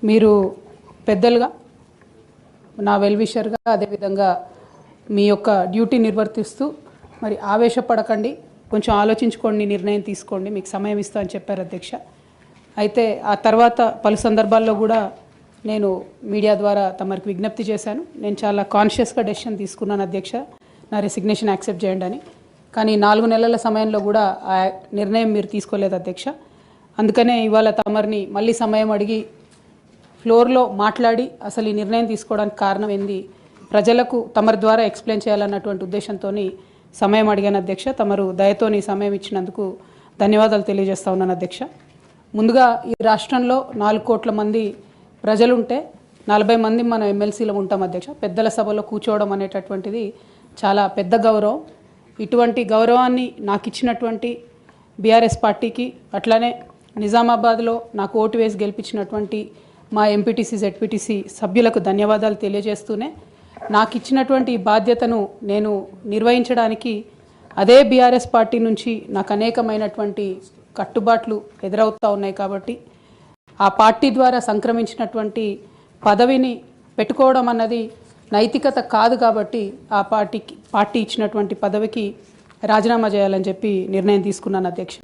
మీరు పెద్దలుగా నా వెల్విషర్గా అదేవిధంగా మీ యొక్క డ్యూటీ నిర్వర్తిస్తూ మరి ఆవేశపడకండి, కొంచెం ఆలోచించుకోండి, నిర్ణయం తీసుకోండి, మీకు సమయం ఇస్తా అని చెప్పారు అధ్యక్ష. అయితే ఆ తర్వాత పలు సందర్భాల్లో కూడా నేను మీడియా ద్వారా తమరికి విజ్ఞప్తి చేశాను. నేను చాలా కాన్షియస్గా డెసిషన్ తీసుకున్నాను అధ్యక్ష, నా రెసిగ్నేషన్ యాక్సెప్ట్ చేయండి అని. కానీ 4 నెలల సమయంలో కూడా ఆ నిర్ణయం మీరు తీసుకోలేదు అధ్యక్ష. అందుకనే ఇవాళ తమరిని మళ్ళీ సమయం అడిగి ఫ్లోర్లో మాట్లాడి అసలు ఈ నిర్ణయం తీసుకోవడానికి కారణం ఏంది, ప్రజలకు తమరి ద్వారా ఎక్స్ప్లెయిన్ చేయాలన్నటువంటి ఉద్దేశంతో సమయం అడిగాను అధ్యక్ష. తమరు దయతోని సమయం ఇచ్చినందుకు ధన్యవాదాలు తెలియజేస్తా ఉన్నాను అధ్యక్ష. ముందుగా ఈ రాష్ట్రంలో 4 కోట్ల మంది ప్రజలుంటే 40 మంది మనం ఎమ్మెల్సీలో ఉంటాం అధ్యక్ష. పెద్దల సభలో కూర్చోవడం అనేటటువంటిది చాలా పెద్ద గౌరవం. ఇటువంటి గౌరవాన్ని నాకు ఇచ్చినటువంటి బీఆర్ఎస్ పార్టీకి, అట్లానే నిజామాబాద్లో నాకు ఓటు వేసి గెలిపించినటువంటి మా ఎంపీటీసీ జెడ్పీటీసీ సభ్యులకు ధన్యవాదాలు తెలియజేస్తూనే, నాకు ఇచ్చినటువంటి బాధ్యతను నేను నిర్వహించడానికి అదే బీఆర్ఎస్ పార్టీ నుంచి నాకు అనేకమైనటువంటి కట్టుబాట్లు ఎదురవుతూ ఉన్నాయి. కాబట్టి ఆ పార్టీ ద్వారా సంక్రమించినటువంటి పదవిని పెట్టుకోవడం అన్నది నైతికత కాదు. కాబట్టి ఆ పార్టీ ఇచ్చినటువంటి పదవికి రాజీనామా చేయాలని చెప్పి నిర్ణయం తీసుకున్నాను అధ్యక్ష.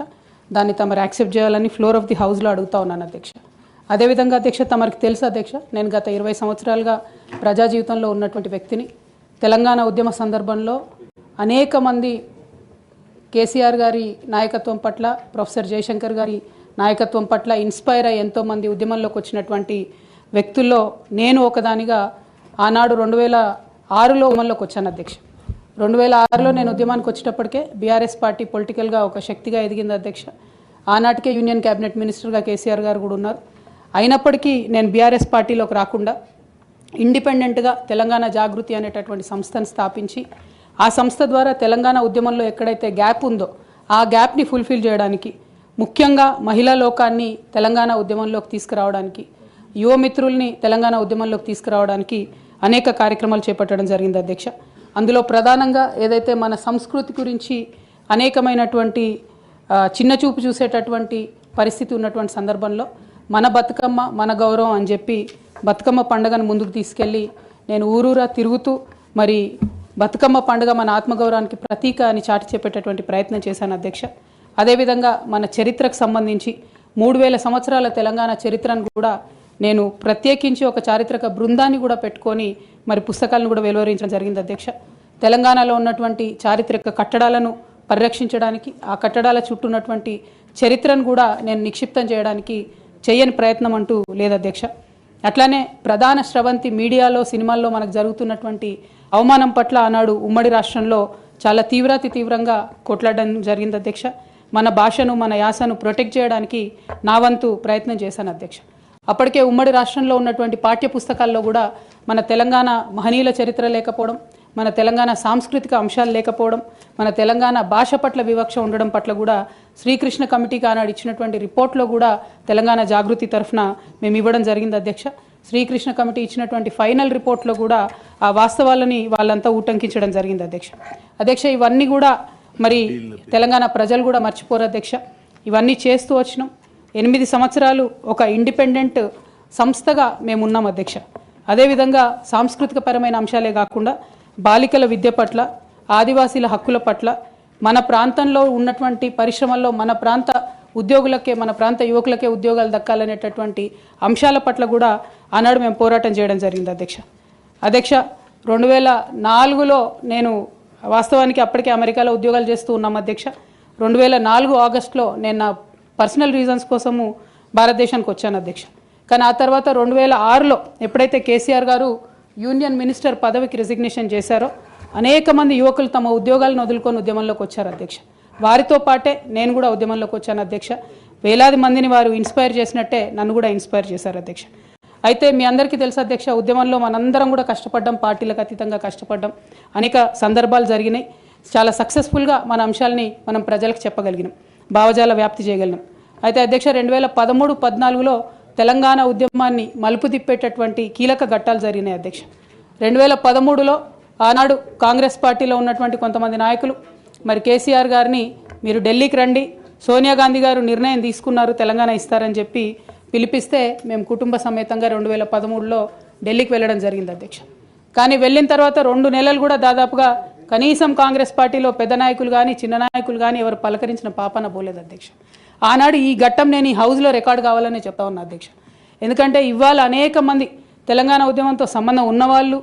దాన్ని తమరు యాక్సెప్ట్ చేయాలని ఫ్లోర్ ఆఫ్ ది హౌస్లో అడుగుతా ఉన్నాను అధ్యక్ష. అదేవిధంగా అధ్యక్ష, తమరికి తెలుసు అధ్యక్ష, నేను గత 20 సంవత్సరాలుగా ప్రజా జీవితంలో ఉన్నటువంటి వ్యక్తిని. తెలంగాణ ఉద్యమ సందర్భంలో అనేక మంది కేసీఆర్ గారి నాయకత్వం పట్ల, ప్రొఫెసర్ జయశంకర్ గారి నాయకత్వం పట్ల ఇన్స్పైర్ అయ్యి ఎంతోమంది ఉద్యమంలోకి వచ్చినటువంటి వ్యక్తుల్లో నేను ఒకదానిగా ఆనాడు 2006లో ఉద్యమంలోకి వచ్చాను అధ్యక్ష. 2006లో నేను ఉద్యమానికి వచ్చేటప్పటికే బీఆర్ఎస్ పార్టీ పొలిటికల్గా ఒక శక్తిగా ఎదిగింది అధ్యక్ష. ఆనాటికే యూనియన్ క్యాబినెట్ మినిస్టర్గా కేసీఆర్ గారు కూడా ఉన్నారు. అయినప్పటికీ నేను బీఆర్ఎస్ పార్టీలోకి రాకుండా ఇండిపెండెంట్గా తెలంగాణ జాగృతి అనేటటువంటి సంస్థను స్థాపించి, ఆ సంస్థ ద్వారా తెలంగాణ ఉద్యమంలో ఎక్కడైతే గ్యాప్ ఉందో ఆ గ్యాప్ని ఫుల్ఫిల్ చేయడానికి, ముఖ్యంగా మహిళా లోకాన్ని తెలంగాణ ఉద్యమంలోకి తీసుకురావడానికి, యువమిత్రుల్ని తెలంగాణ ఉద్యమంలోకి తీసుకురావడానికి అనేక కార్యక్రమాలు చేపట్టడం జరిగింది అధ్యక్ష. అందులో ప్రధానంగా ఏదైతే మన సంస్కృతి గురించి అనేకమైనటువంటి చిన్నచూపు చూసేటటువంటి పరిస్థితి ఉన్నటువంటి సందర్భంలో మన బతుకమ్మ మన గౌరవం అని చెప్పి బతుకమ్మ పండుగను ముందుకు తీసుకెళ్ళి నేను ఊరూరా తిరుగుతూ మరి బతుకమ్మ పండుగ మన ఆత్మగౌరవానికి ప్రతీక అని చాటి చెప్పేటటువంటి ప్రయత్నం చేశాను అధ్యక్ష. అదేవిధంగా మన చరిత్రకు సంబంధించి 3000 సంవత్సరాల తెలంగాణ చరిత్రను కూడా నేను ప్రత్యేకించి ఒక చారిత్రక బృందాన్ని కూడా పెట్టుకొని మరి పుస్తకాలను కూడా వెలువరించడం జరిగింది అధ్యక్ష. తెలంగాణలో ఉన్నటువంటి చారిత్రక కట్టడాలను పరిరక్షించడానికి, ఆ కట్టడాల చుట్టూ ఉన్నటువంటి చరిత్రను కూడా నేను నిక్షిప్తం చేయడానికి చేయని ప్రయత్నం అంటూ లేదు అధ్యక్ష. అట్లానే ప్రధాన స్రవంతి మీడియాలో, సినిమాల్లో మనకు జరుగుతున్నటువంటి అవమానం పట్ల ఆనాడు ఉమ్మడి రాష్ట్రంలో చాలా తీవ్రంగా కొట్లాడడం జరిగింది అధ్యక్ష. మన భాషను, మన యాసను ప్రొటెక్ట్ చేయడానికి నా వంతు ప్రయత్నం చేశాను అధ్యక్ష. అప్పటికే ఉమ్మడి రాష్ట్రంలో ఉన్నటువంటి పాఠ్య పుస్తకాల్లో కూడా మన తెలంగాణ మహనీయుల చరిత్ర లేకపోవడం, మన తెలంగాణ సాంస్కృతిక అంశాలు లేకపోవడం, మన తెలంగాణ భాష పట్ల వివక్ష ఉండడం పట్ల కూడా శ్రీకృష్ణ కమిటీకి ఆనాడు ఇచ్చినటువంటి రిపోర్ట్లో కూడా తెలంగాణ జాగృతి తరఫున మేము ఇవ్వడం జరిగింది అధ్యక్ష. శ్రీకృష్ణ కమిటీ ఇచ్చినటువంటి ఫైనల్ రిపోర్ట్లో కూడా ఆ వాస్తవాలని వాళ్ళంతా ఉటంకించడం జరిగింది అధ్యక్ష. ఇవన్నీ కూడా మరి తెలంగాణ ప్రజలు కూడా మర్చిపోరు అధ్యక్ష. ఇవన్నీ చేస్తూ వచ్చినాం. 8 సంవత్సరాలు ఒక ఇండిపెండెంట్ సంస్థగా మేము ఉన్నాం అధ్యక్ష. అదేవిధంగా సాంస్కృతిక పరమైన అంశాలే కాకుండా బాలికల విద్య పట్ల, ఆదివాసీల హక్కుల పట్ల, మన ప్రాంతంలో ఉన్నటువంటి పరిశ్రమల్లో మన ప్రాంత ఉద్యోగులకే, మన ప్రాంత యువకులకే ఉద్యోగాలు దక్కాలనేటటువంటి అంశాల పట్ల కూడా ఆనాడు మేము పోరాటం చేయడం జరిగింది అధ్యక్ష. 2004లో నేను వాస్తవానికి అప్పటికే అమెరికాలో ఉద్యోగాలు చేస్తూ ఉన్నాం అధ్యక్ష. 2004 ఆగస్టులో నేను నా పర్సనల్ రీజన్స్ కోసము భారతదేశానికి వచ్చాను అధ్యక్ష. కానీ ఆ తర్వాత 2006లో ఎప్పుడైతే కేసీఆర్ గారు యూనియన్ మినిస్టర్ పదవికి రిజిగ్నేషన్ చేశారో అనేక మంది యువకులు తమ ఉద్యోగాలను వదులుకొని ఉద్యమంలోకి వచ్చారు అధ్యక్ష. వారితో పాటే నేను కూడా ఉద్యమంలోకి వచ్చాను అధ్యక్ష. వేలాది మందిని వారు ఇన్స్పైర్ చేసినట్టే నన్ను కూడా ఇన్స్పైర్ చేశారు అధ్యక్ష. అయితే మీ అందరికీ తెలుసు అధ్యక్ష, ఉద్యమంలో మనందరం కూడా కష్టపడ్డాం, పార్టీలకు అతీతంగా కష్టపడ్డాం. అనేక సందర్భాలు జరిగినాయి. చాలా సక్సెస్ఫుల్గా మన అంశాలని మనం ప్రజలకు చెప్పగలిగినాం, భావజాల వ్యాప్తి చేయగలిగినాం. అయితే అధ్యక్ష 2013-14లో తెలంగాణ ఉద్యమాన్ని మలుపు తిప్పేటటువంటి కీలక ఘట్టాలు జరిగినాయి అధ్యక్ష. 2013లో ఆనాడు కాంగ్రెస్ పార్టీలో ఉన్నటువంటి కొంతమంది నాయకులు మరి కేసీఆర్ గారిని మీరు ఢిల్లీకి రండి, సోనియా గాంధీ గారు నిర్ణయం తీసుకున్నారు తెలంగాణ ఇస్తారని చెప్పి పిలిపిస్తే మేము కుటుంబ సమేతంగా 2013లో ఢిల్లీకి వెళ్ళడం జరిగింది అధ్యక్ష. కానీ వెళ్ళిన తర్వాత 2 నెలలు కూడా దాదాపుగా కనీసం కాంగ్రెస్ పార్టీలో పెద్ద నాయకులు కానీ చిన్న నాయకులు కానీ ఎవరు పలకరించిన పాపన పోలేదు అధ్యక్ష. ఆనాడు ఈ ఘట్టం నేను ఈ హౌస్లో రికార్డు కావాలని చెప్తా ఉన్నా అధ్యక్ష. ఎందుకంటే ఇవాళ అనేక మంది తెలంగాణ ఉద్యమంతో సంబంధం ఉన్నవాళ్ళు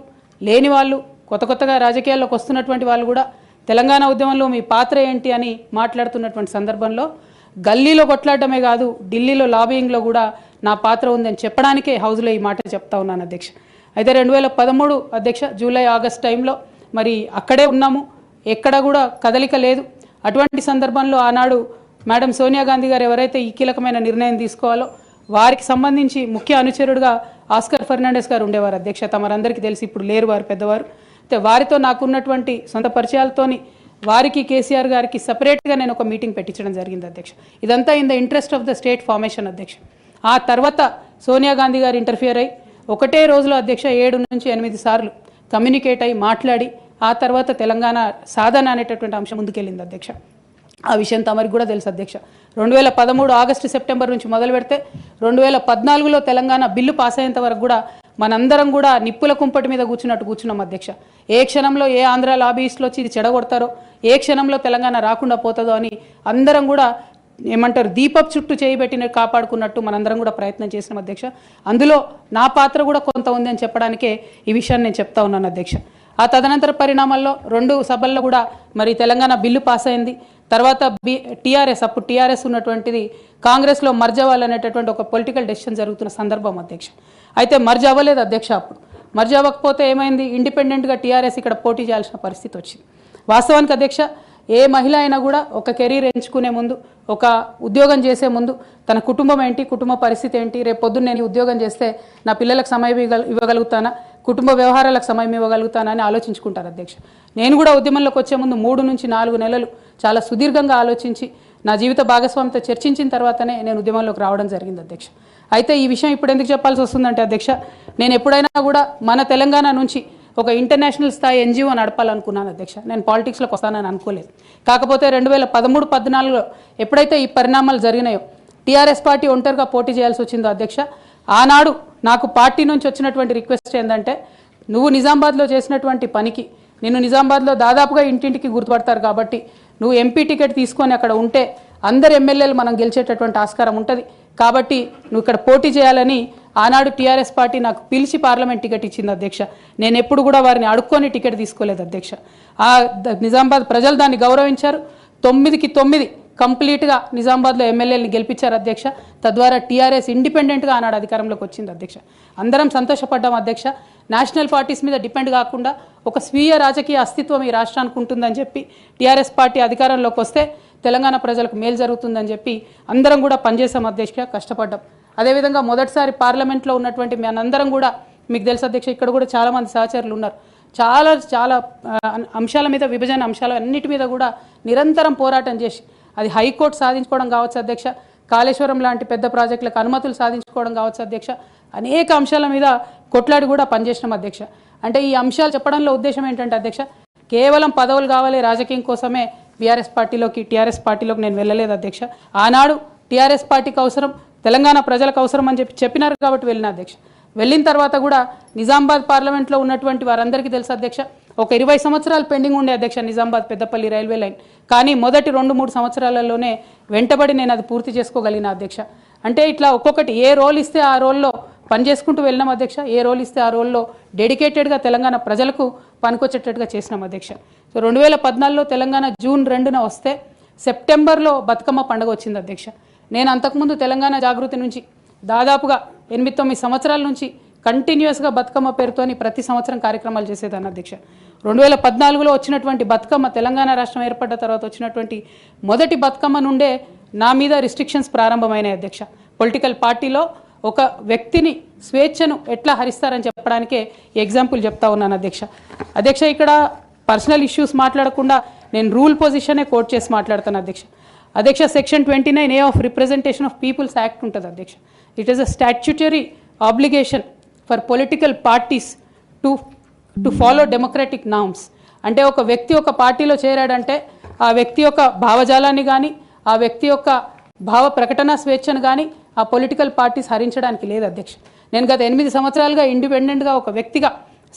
లేని వాళ్ళు కొత్తగా రాజకీయాల్లోకి వస్తున్నటువంటి వాళ్ళు కూడా తెలంగాణ ఉద్యమంలో మీ పాత్ర ఏంటి అని మాట్లాడుతున్నటువంటి సందర్భంలో గల్లీలో కొట్లాడటమే కాదు ఢిల్లీలో లాబియింగ్లో కూడా నా పాత్ర ఉందని చెప్పడానికే హౌస్లో ఈ మాట చెప్తా ఉన్నాను అధ్యక్ష. అయితే 2013 అధ్యక్ష జూలై ఆగస్ట్ టైంలో మరి అక్కడే ఉన్నాము, ఎక్కడ కూడా కదలిక లేదు. అటువంటి సందర్భంలో ఆనాడు మేడం సోనియా గాంధీ గారు ఎవరైతే ఈ కీలకమైన నిర్ణయం తీసుకోవాలో వారికి సంబంధించి ముఖ్య అనుచరుడుగా ఆస్కర్ ఫెర్నాండెస్ గారు ఉండేవారు అధ్యక్ష. తమరందరికీ తెలిసి ఇప్పుడు లేరు, వారు పెద్దవారు. అయితే వారితో నాకున్నటువంటి సొంత పరిచయాలతోని వారికి కేసీఆర్ గారికి సపరేట్గా నేను ఒక మీటింగ్ పెట్టించడం జరిగింది అధ్యక్ష. ఇదంతా in the interest of the state formation అధ్యక్ష. ఆ తర్వాత సోనియా గాంధీ గారు ఇంటర్ఫియర్ అయ్యి ఒకటే రోజులో అధ్యక్ష 7 నుంచి 8 సార్లు కమ్యూనికేట్ అయ్యి మాట్లాడి ఆ తర్వాత తెలంగాణ సాధన అనేటటువంటి అంశం ముందుకెళ్ళింది అధ్యక్ష. ఆ విషయం తమరికి కూడా తెలుసు అధ్యక్ష. 2013 ఆగస్టు సెప్టెంబర్ నుంచి మొదలు పెడితే 2014లో తెలంగాణ బిల్లు పాస్ అయ్యేంత వరకు కూడా మనందరం కూడా నిప్పుల కుంపటి మీద కూర్చున్నాం అధ్యక్ష. ఏ క్షణంలో ఏ ఆంధ్ర లాబీస్లో వచ్చి ఇది చెడగొడతారో, ఏ క్షణంలో తెలంగాణ రాకుండా పోతుందో అని అందరం కూడా ఏమంటారు దీపపు చుట్టూ చేయబెట్టిన కాపాడుకున్నట్టు మనందరం కూడా ప్రయత్నం చేసినాం అధ్యక్ష. అందులో నా పాత్ర కూడా కొంత ఉంది అని చెప్పడానికే ఈ విషయాన్ని నేను చెప్తా ఉన్నాను అధ్యక్ష. ఆ తదనంతర పరిణామాల్లో 2 సభల్లో కూడా మరి తెలంగాణ బిల్లు పాస్ అయింది. తర్వాత టీఆర్ఎస్ అప్పుడు టీఆర్ఎస్ ఉన్నటువంటిది కాంగ్రెస్లో మర్జ్ అవ్వాలనేటటువంటి ఒక పొలిటికల్ డెసిషన్ జరుగుతున్న సందర్భం అధ్యక్ష. అయితే మర్జ్ అవ్వలేదు అధ్యక్ష. అప్పుడు మర్జ్ అవ్వకపోతే ఏమైంది, ఇండిపెండెంట్గా టీఆర్ఎస్ ఇక్కడ పోటీ చేయాల్సిన పరిస్థితి వచ్చింది. వాస్తవానికి అధ్యక్ష ఏ మహిళ అయినా కూడా ఒక కెరీర్ ఎంచుకునే ముందు, ఒక ఉద్యోగం చేసే ముందు తన కుటుంబం ఏంటి, కుటుంబ పరిస్థితి ఏంటి, రేపు పొద్దున్న నేను ఉద్యోగం చేస్తే నా పిల్లలకు సమయం ఇవ్వగలుగుతానా, కుటుంబ వ్యవహారాలకు సమయం ఇవ్వగలుగుతానా అని ఆలోచించుకుంటారు అధ్యక్ష. నేను కూడా ఉద్యమంలోకి వచ్చే ముందు 3 నుంచి 4 నెలలు చాలా సుదీర్ఘంగా ఆలోచించి నా జీవిత భాగస్వామితో చర్చించిన తర్వాతనే నేను ఉద్యమంలోకి రావడం జరిగింది అధ్యక్ష. అయితే ఈ విషయం ఇప్పుడు ఎందుకు చెప్పాల్సి వస్తుందంటే అధ్యక్ష, నేను ఎప్పుడైనా కూడా మన తెలంగాణ నుంచి ఒక ఇంటర్నేషనల్ స్థాయి ఎన్జిఓ నడపాలనుకున్నాను అధ్యక్ష. నేను పాలిటిక్స్లోకి వస్తానని అనుకోలేదు. కాకపోతే 2013-14లో ఎప్పుడైతే ఈ పరిణామాలు జరిగినాయో, టీఆర్ఎస్ పార్టీ ఒంటరిగా పోటీ చేయాల్సి వచ్చిందో అధ్యక్ష, ఆనాడు నాకు పార్టీ నుంచి వచ్చినటువంటి రిక్వెస్ట్ ఏంటంటే, నువ్వు నిజామాబాద్లో చేసినటువంటి పనికి నిన్ను నిజామాబాద్లో దాదాపుగా ఇంటింటికి గుర్తుపడతారు కాబట్టి నువ్వు ఎంపీ టికెట్ తీసుకొని అక్కడ ఉంటే అందరు ఎమ్మెల్యేలు మనం గెలిచేటటువంటి ఆస్కారం ఉంటుంది కాబట్టి నువ్వు ఇక్కడ పోటీ చేయాలని ఆనాడు టీఆర్ఎస్ పార్టీ నాకు పిలిచి పార్లమెంట్ టికెట్ ఇచ్చింది అధ్యక్ష. నేను ఎప్పుడు కూడా వారిని అడుక్కొని టికెట్ తీసుకోలేదు అధ్యక్ష. ఆ నిజామాబాద్ ప్రజలు దాన్ని గౌరవించారు. 9కి 9 కంప్లీట్గా నిజామాబాద్లో ఎమ్మెల్యేని గెలిపించారు అధ్యక్ష. తద్వారా టీఆర్ఎస్ ఇండిపెండెంట్గా ఆనాడు అధికారంలోకి వచ్చింది అధ్యక్ష. అందరం సంతోషపడ్డాం అధ్యక్ష. నేషనల్ పార్టీస్ మీద డిపెండ్ కాకుండా ఒక స్వీయ రాజకీయ అస్తిత్వం ఈ రాష్ట్రానికి ఉంటుందని చెప్పి టీఆర్ఎస్ పార్టీ అధికారంలోకి వస్తే తెలంగాణ ప్రజలకు మేలు జరుగుతుందని చెప్పి అందరం కూడా పనిచేసాం అధ్యక్ష, కష్టపడ్డాం. అదేవిధంగా మొదటిసారి పార్లమెంట్లో ఉన్నటువంటి మనందరం కూడా మీకు తెలుసు అధ్యక్ష, ఇక్కడ కూడా చాలామంది సహచరులు ఉన్నారు. చాలా అంశాల మీద, విభజన అంశాల అన్నిటి మీద కూడా నిరంతరం పోరాటం చేసి అది హైకోర్టు సాధించుకోవడం కావచ్చు అధ్యక్ష, కాళేశ్వరం లాంటి పెద్ద ప్రాజెక్టులకు అనుమతులు సాధించుకోవడం కావచ్చు అధ్యక్ష, అనేక అంశాల మీద కొట్లాడి కూడా పనిచేసినాం అధ్యక్ష. అంటే ఈ అంశాలు చెప్పడంలో ఉద్దేశం ఏంటంటే అధ్యక్ష, కేవలం పదవులు కావాలి రాజకీయం కోసమే టీఆర్ఎస్ పార్టీలోకి నేను వెళ్ళలేదు అధ్యక్ష. ఆనాడు టీఆర్ఎస్ పార్టీకి అవసరం, తెలంగాణ ప్రజలకు అవసరం అని చెప్పినారు కాబట్టి వెళ్ళిన అధ్యక్ష. వెళ్ళిన తర్వాత కూడా నిజామాబాద్ పార్లమెంట్లో ఉన్నటువంటి వారందరికీ తెలుసు అధ్యక్ష, ఒక 20 సంవత్సరాలు పెండింగ్ ఉండే అధ్యక్ష నిజామాబాద్ పెద్దపల్లి రైల్వే లైన్. కానీ మొదటి 2-3 సంవత్సరాలలోనే వెంటబడి నేను అది పూర్తి చేసుకోగలిగిన అధ్యక్ష. అంటే ఇట్లా ఒక్కొక్కటి ఏ రోల్ ఇస్తే ఆ రోల్లో పనిచేసుకుంటూ వెళ్ళినాం అధ్యక్ష. ఏ రోల్ ఇస్తే ఆ రోల్లో డెడికేటెడ్గా తెలంగాణ ప్రజలకు పనికొచ్చేటట్టుగా చేసినాం అధ్యక్ష. సో 2014లో తెలంగాణ జూన్ 2న వస్తే సెప్టెంబర్లో బతుకమ్మ పండుగ వచ్చింది అధ్యక్ష. నేను అంతకుముందు తెలంగాణ జాగృతి నుంచి దాదాపుగా 8-9 సంవత్సరాల నుంచి కంటిన్యూస్గా బతుకమ్మ పేరుతోని ప్రతి సంవత్సరం కార్యక్రమాలు చేసేదాన్ని అధ్యక్ష. 2014లో వచ్చినటువంటి బతుకమ్మ, తెలంగాణ రాష్ట్రం ఏర్పడ్డ తర్వాత వచ్చినటువంటి మొదటి బతుకమ్మ నుండే నా మీద రిస్ట్రిక్షన్స్ ప్రారంభమైనాయి అధ్యక్ష. పొలిటికల్ పార్టీలో ఒక వ్యక్తిని స్వేచ్ఛను ఎట్లా హరిస్తారని చెప్పడానికే ఎగ్జాంపుల్ చెప్తా ఉన్నాను అధ్యక్ష. ఇక్కడ పర్సనల్ ఇష్యూస్ మాట్లాడకుండా నేను రూల్ పొజిషనే కోట్ చేసి మాట్లాడతాను అధ్యక్ష. Section 29A of representation of peoples act ఉంటుంది అధ్యక్ష. It is a statutory obligation for political parties to follow democratic norms. అంటే ఒక వ్యక్తి ఒక పార్టీలో చేరాడంటే ఆ వ్యక్తి యొక్క భావజాలాన్ని కానీ, ఆ వ్యక్తి యొక్క భావ ప్రకటన స్వేచ్ఛను కానీ, ఆ పొలిటికల్ పార్టీస్ హరించడానికి లేదు అధ్యక్ష. నేను గత 8 సంవత్సరాలుగా ఇండిపెండెంట్గా ఒక వ్యక్తిగా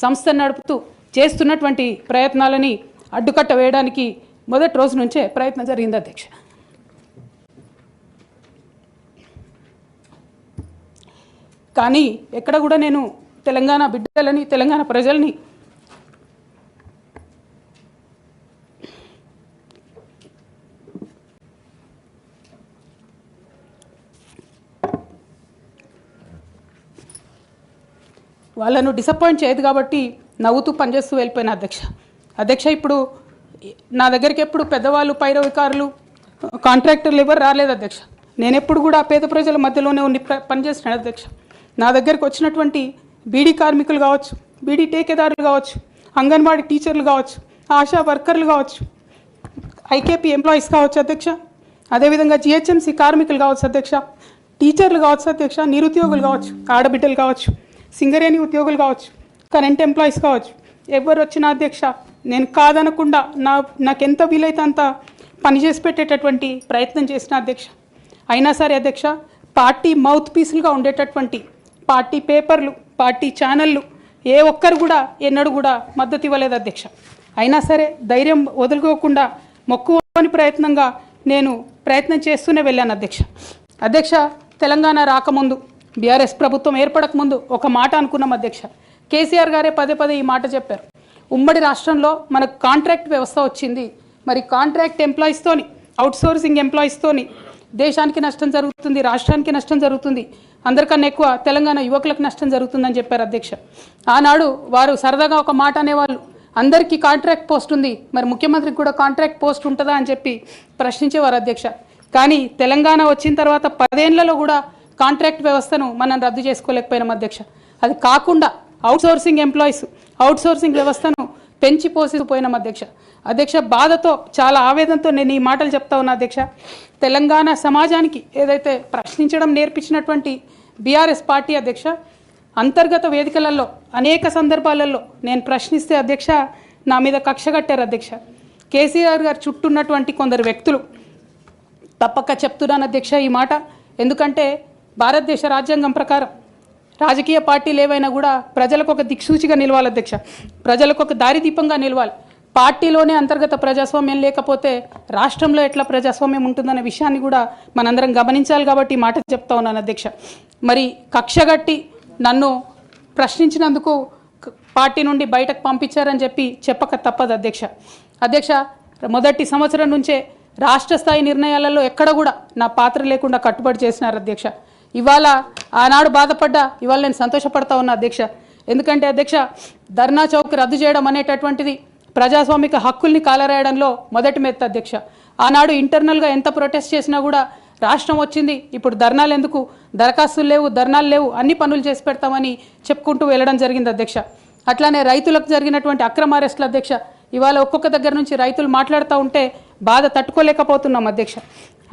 సంస్థను నడుపుతూ చేస్తున్నటువంటి ప్రయత్నాలని అడ్డుకట్ట వేయడానికి మొదటి రోజు నుంచే ప్రయత్నం జరిగింది అధ్యక్ష. కానీ ఎక్కడ కూడా నేను తెలంగాణ బిడ్డలని, తెలంగాణ ప్రజల్ని వాళ్ళను డిసప్పాయింట్ చేయదు కాబట్టి నవ్వుతూ పనిచేస్తూ వెళ్ళిపోయిన అధ్యక్ష. ఇప్పుడు నా దగ్గరికి ఎప్పుడు పెద్దవాళ్ళు, పైరవికారులు, కాంట్రాక్టర్లు ఎవరు రాలేదు అధ్యక్ష. నేను ఎప్పుడు కూడా పేద ప్రజల మధ్యలోనే ఉండి పనిచేస్తున్నాను అధ్యక్ష. నా దగ్గరికి వచ్చినటువంటి బీడీ కార్మికులు కావచ్చు, బీడీ టేకేదారులు కావచ్చు, అంగన్వాడీ టీచర్లు కావచ్చు, ఆశా వర్కర్లు కావచ్చు, ఐకేపీ ఎంప్లాయీస్ కావచ్చు అధ్యక్ష, అదేవిధంగా జిహెచ్ఎంసీ కార్మికులు కావచ్చు అధ్యక్ష, టీచర్లు కావచ్చు అధ్యక్ష, నిరుద్యోగులు కావచ్చు, ఆడబిడ్డలు కావచ్చు, సింగరేణి ఉద్యోగులు కావచ్చు, కరెంట్ ఎంప్లాయీస్ కావచ్చు, ఎవరు వచ్చినా అధ్యక్ష నేను కాదనకుండా నాకెంత వీలైతే అంత పనిచేసి పెట్టేటటువంటి ప్రయత్నం చేసిన అధ్యక్ష. అయినా సరే అధ్యక్ష, పార్టీ మౌత్ పీసులుగా ఉండేటటువంటి పార్టీ పేపర్లు, పార్టీ ఛానళ్ళు ఏ ఒక్కరు కూడా ఎన్నడూ కూడా మద్దతు ఇవ్వలేదు అధ్యక్ష. అయినా సరే ధైర్యం వదులుకోకుండా మొక్కువని ప్రయత్నంగా నేను ప్రయత్నం చేస్తూనే వెళ్ళాను అధ్యక్ష. తెలంగాణ రాకముందు, బీఆర్ఎస్ ప్రభుత్వం ఏర్పడకముందు ఒక మాట అనుకున్నాం అధ్యక్ష. కేసీఆర్ గారే పదే ఈ మాట చెప్పారు. ఉమ్మడి రాష్ట్రంలో మనకు కాంట్రాక్ట్ వ్యవస్థ వచ్చింది, మరి కాంట్రాక్ట్ ఎంప్లాయీస్తోని, అవుట్సోర్సింగ్ ఎంప్లాయీస్తోని దేశానికి నష్టం జరుగుతుంది, రాష్ట్రానికి నష్టం జరుగుతుంది, అందరికన్నా ఎక్కువ తెలంగాణ యువకులకు నష్టం జరుగుతుందని చెప్పారు అధ్యక్ష. ఆనాడు వారు సరదాగా ఒక మాట అనేవాళ్ళు, అందరికీ కాంట్రాక్ట్ పోస్ట్ ఉంది, మరి ముఖ్యమంత్రికి కూడా కాంట్రాక్ట్ పోస్ట్ ఉంటుందా అని చెప్పి ప్రశ్నించేవారు అధ్యక్ష. కానీ తెలంగాణ వచ్చిన తర్వాత 10 ఏళ్లలో కూడా కాంట్రాక్ట్ వ్యవస్థను మనం రద్దు చేసుకోలేకపోయినాం అధ్యక్ష. అది కాకుండా అవుట్సోర్సింగ్ ఎంప్లాయీస్, అవుట్సోర్సింగ్ వ్యవస్థను పెంచి పోసిపోయినాం అధ్యక్ష. బాధతో, చాలా ఆవేదనతో నేను ఈ మాటలు చెప్తా ఉన్నా అధ్యక్ష. తెలంగాణ సమాజానికి ఏదైతే ప్రశ్నించడం నేర్పించినటువంటి బీఆర్ఎస్ పార్టీ అధ్యక్ష, అంతర్గత వేదికలలో అనేక సందర్భాలలో నేను ప్రశ్నిస్తే అధ్యక్ష నా మీద కక్ష కట్టారు అధ్యక్ష. కేసీఆర్ గారు చుట్టూన్నటువంటి కొందరు వ్యక్తులు, తప్పక చెప్తున్నాను అధ్యక్ష ఈ మాట, ఎందుకంటే భారతదేశ రాజ్యాంగం ప్రకారం రాజకీయ పార్టీలు ఏవైనా కూడా ప్రజలకు ఒక దిక్సూచిగా నిలవాలి అధ్యక్ష, ప్రజలకు ఒక దారిదీపంగా నిలవాలి. పార్టీలోనే అంతర్గత ప్రజాస్వామ్యం లేకపోతే రాష్ట్రంలో ఎట్లా ప్రజాస్వామ్యం ఉంటుందనే విషయాన్ని కూడా మనందరం గమనించాలి కాబట్టి ఈ మాట చెప్తా ఉన్నాను అధ్యక్ష. మరి కక్షగట్టి నన్ను ప్రశ్నించినందుకు పార్టీ నుండి బయటకు పంపించారని చెప్పి చెప్పక తప్పదు అధ్యక్ష. మొదటి సంవత్సరం నుంచే రాష్ట్ర స్థాయి నిర్ణయాలలో ఎక్కడ కూడా నా పాత్ర లేకుండా కట్టుబడి చేసినారు అధ్యక్ష. ఇవాళ ఆనాడు బాధపడ్డా ఇవాళ నేను సంతోషపడతా ఉన్నా అధ్యక్ష. ఎందుకంటే అధ్యక్ష, ధర్నా చౌక్ రద్దు చేయడం అనేటటువంటిది ప్రజాస్వామిక హక్కుల్ని కాలరాయడంలో మొదటి మెత్త అధ్యక్ష. ఆనాడు ఇంటర్నల్గా ఎంత ప్రొటెస్ట్ చేసినా కూడా రాష్ట్రం వచ్చింది, ఇప్పుడు ధర్నాలు ఎందుకు, దరఖాస్తులు లేవు, ధర్నాలు లేవు, అన్ని పనులు చేసి పెడతామని చెప్పుకుంటూ వెళ్ళడం జరిగింది అధ్యక్ష. అట్లానే రైతులకు జరిగినటువంటి అక్రమ అరెస్టులు అధ్యక్ష, ఇవాళ ఒక్కొక్క దగ్గర నుంచి రైతులు మాట్లాడుతూ ఉంటే బాధ తట్టుకోలేకపోతున్నాం అధ్యక్ష.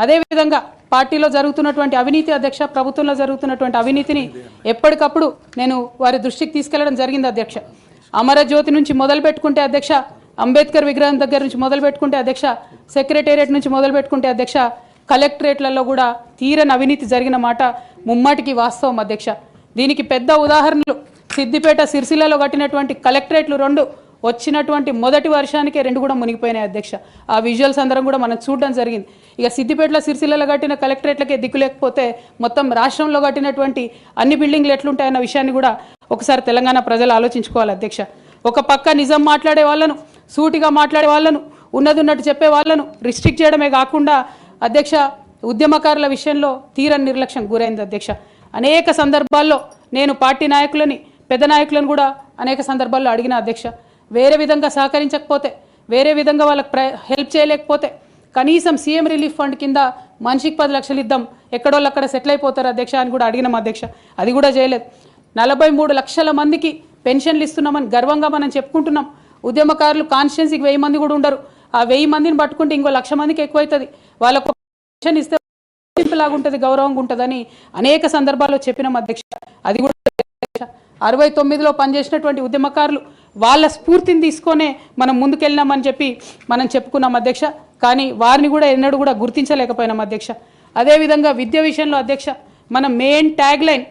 అదేవిధంగా పార్టీలో జరుగుతున్నటువంటి అవినీతి అధ్యక్ష, ప్రభుత్వంలో జరుగుతున్నటువంటి అవినీతిని ఎప్పటికప్పుడు నేను వారి దృష్టికి తీసుకెళ్లడం జరిగింది అధ్యక్ష. అమరజ్యోతి నుంచి మొదలు పెట్టుకుంటే అధ్యక్ష, అంబేద్కర్ విగ్రహం దగ్గర నుంచి మొదలు పెట్టుకుంటే అధ్యక్ష, సెక్రటేరియట్ నుంచి మొదలు పెట్టుకుంటే అధ్యక్ష, కలెక్టరేట్లలో కూడా తీరని అవినీతి జరిగిన మాట ముమ్మాటికి వాస్తవం అధ్యక్ష. దీనికి పెద్ద ఉదాహరణలు సిద్దిపేట, సిరిసిల్లలో కట్టినటువంటి కలెక్టరేట్లు 2 వచ్చినటువంటి మొదటి వర్షానికే 2 కూడా మునిగిపోయినాయి అధ్యక్ష. ఆ విజువల్స్ అందరం కూడా మనం చూడడం జరిగింది. ఇక సిద్దిపేటలో, సిరిసిల్లలో కట్టిన కలెక్టరేట్లకే దిక్కు లేకపోతే మొత్తం రాష్ట్రంలో కట్టినటువంటి అన్ని బిల్డింగ్లు ఎట్లుంటాయన్న విషయాన్ని కూడా ఒకసారి తెలంగాణ ప్రజలు ఆలోచించుకోవాలి అధ్యక్ష. ఒక పక్క నిజం మాట్లాడే వాళ్ళను, సూటిగా మాట్లాడే వాళ్ళను, ఉన్నది ఉన్నట్టు చెప్పే వాళ్ళను రిస్ట్రిక్ట్ చేయడమే కాకుండా అధ్యక్ష, ఉద్యమకారుల విషయంలో తీరని నిర్లక్ష్యం గురైంది అధ్యక్ష. అనేక సందర్భాల్లో నేను పార్టీ నాయకులని, పెద్ద నాయకులను కూడా అనేక సందర్భాల్లో అడిగిన అధ్యక్ష. వేరే విధంగా సహకరించకపోతే, వేరే విధంగా వాళ్ళకి హెల్ప్ చేయలేకపోతే కనీసం సీఎం రిలీఫ్ ఫండ్ కింద మనిషికి 10 లక్షలు ఇద్దాం, ఎక్కడోళ్ళు అక్కడ సెటిల్ అయిపోతారు అధ్యక్ష అని కూడా అడిగినాం అధ్యక్ష. అది కూడా చేయలేదు. 43 లక్షల మందికి పెన్షన్లు ఇస్తున్నామని గర్వంగా మనం చెప్పుకుంటున్నాం. ఉద్యమకారులు కాన్స్టిట్యున్సీకి 1000 మంది కూడా ఉండరు. ఆ 1000 మందిని పట్టుకుంటే ఇంకో 1,00,000 మందికి ఎక్కువైతుంది. వాళ్ళకు పెన్షన్ ఇస్తే లాగుంటుంది, గౌరవంగా ఉంటుందని అనేక సందర్భాల్లో చెప్పినాం అధ్యక్ష. అది కూడా 69లో పనిచేసినటువంటి ఉద్యమకారులు వాళ్ళ స్ఫూర్తిని తీసుకొనే మనం ముందుకెళ్ళినామని చెప్పి మనం చెప్పుకున్నాం అధ్యక్ష. కానీ వారిని కూడా ఎన్నడూ కూడా గుర్తించలేకపోయినాం అధ్యక్ష. అదేవిధంగా విద్య విషయంలో అధ్యక్ష, మన మెయిన్ ట్యాగ్ లైన్